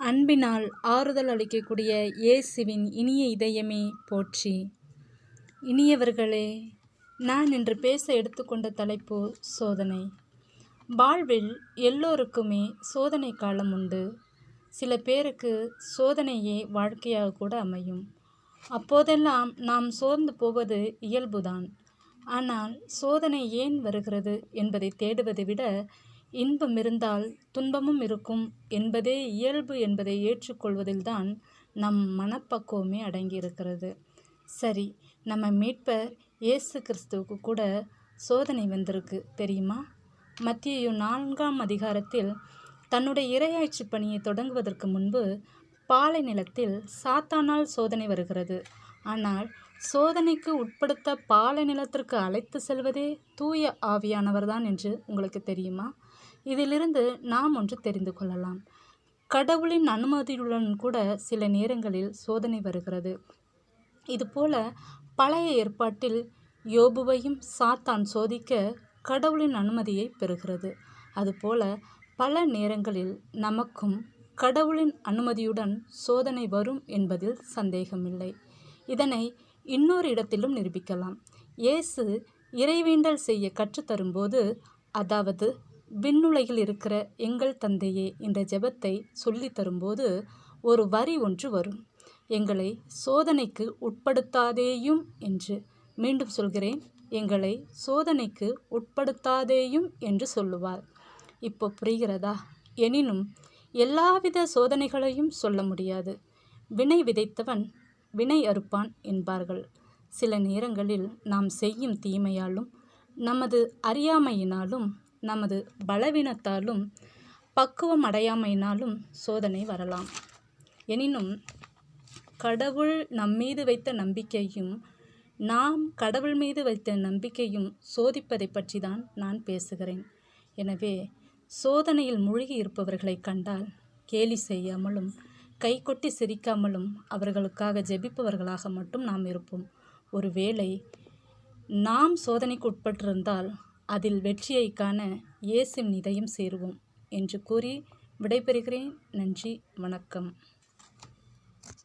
அன்பினால் ஆறுதல் அளிக்கக்கூடிய இயேசுவின் இனிய இதயமே போற்றி. இனியவர்களே, நான் இன்று பேச எடுத்துக்கொண்ட தலைப்பு சோதனை. வாழ்வில் எல்லோருக்குமே சோதனை காலம் உண்டு. சில பேருக்கு சோதனையே வாழ்க்கையாக கூட அமையும். அப்போதெல்லாம் நாம் சோர்ந்து போவது இயல்புதான். ஆனால் சோதனை ஏன் வருகிறது என்பதை தேடுவதை விட, இன்பம் இருந்தால் துன்பமும் இருக்கும் என்பதே இயல்பு என்பதை ஏற்றுக்கொள்வதில்தான் நம் மனப்பக்குவமே அடங்கியிருக்கிறது. சரி, நம்ம மீட்பர் இயேசு கிறிஸ்துவுக்கு கூட சோதனை வந்திருக்கு தெரியுமா? மத்தேயு 4ஆம் அதிகாரத்தில் தன்னுடைய இறையாட்சி பணியை தொடங்குவதற்கு முன்பு பாலை நிலத்தில் சாத்தானால் சோதனை வருகிறது. ஆனால் சோதனைக்கு உட்படுத்த பாலை நிலத்திற்கு அழைத்து செல்வதே தூய ஆவியானவர்தான் என்று உங்களுக்கு தெரியுமா? இதிலிருந்து நாம் ஒன்று தெரிந்து கொள்ளலாம். கடவுளின் அனுமதியுடன் கூட சில நேரங்களில் சோதனை வருகிறது. இதுபோல பழைய ஏற்பாட்டில் யோபுவையும் சாத்தான் சோதிக்க கடவுளின் அனுமதியை பெறுகிறது. அதுபோல பல நேரங்களில் நமக்கும் கடவுளின் அனுமதியுடன் சோதனை வரும் என்பதில் சந்தேகமில்லை. இதனை இன்னொரு இடத்திலும் நிரூபிக்கலாம். இயேசு இறைவேண்டல் செய்ய கற்றுத்தரும்போது, அதாவது விண்ணுலகில் இருக்கிற எங்கள் தந்தையே என்ற ஜெபத்தை சொல்லி தரும்போது ஒரு வரி ஒன்று வரும். எங்களை சோதனைக்கு உட்படுத்தாதேயும் என்று. மீண்டும் சொல்கிறேன், எங்களை சோதனைக்கு உட்படுத்தாதேயும் என்று சொல்லுவார். இப்போ புரிகிறதா? எனினும் எல்லாவித சோதனைகளையும் சொல்ல முடியாது. வினை விதைத்தவன் வினை அறுப்பான் என்பார்கள். சில நேரங்களில் நாம் செய்யும் தீமையாலும், நமது அறியாமையினாலும், நமது பலவீனத்தாலும், பக்குவம் அடையாமையினாலும் சோதனை வரலாம். எனினும் கடவுள் நம்மீது வைத்த நம்பிக்கையும் நாம் கடவுள் மீது வைத்த நம்பிக்கையும் சோதிப்பதை பற்றி தான் நான் பேசுகிறேன். எனவே சோதனையில் மூழ்கி இருப்பவர்களை கண்டால் கேலி செய்யாமலும் கைகொட்டி சிரிக்காமலும் அவர்களுக்காக ஜெபிப்பவர்களாக மட்டும் நாம் இருப்போம். ஒருவேளை நாம் சோதனைக்கு உட்பட்டிருந்தால் அதில் வெற்றியை காண இயேசுவின் இதயம் சேருவோம் என்று கூறி விடைபெறுகிறேன். நன்றி, வணக்கம்.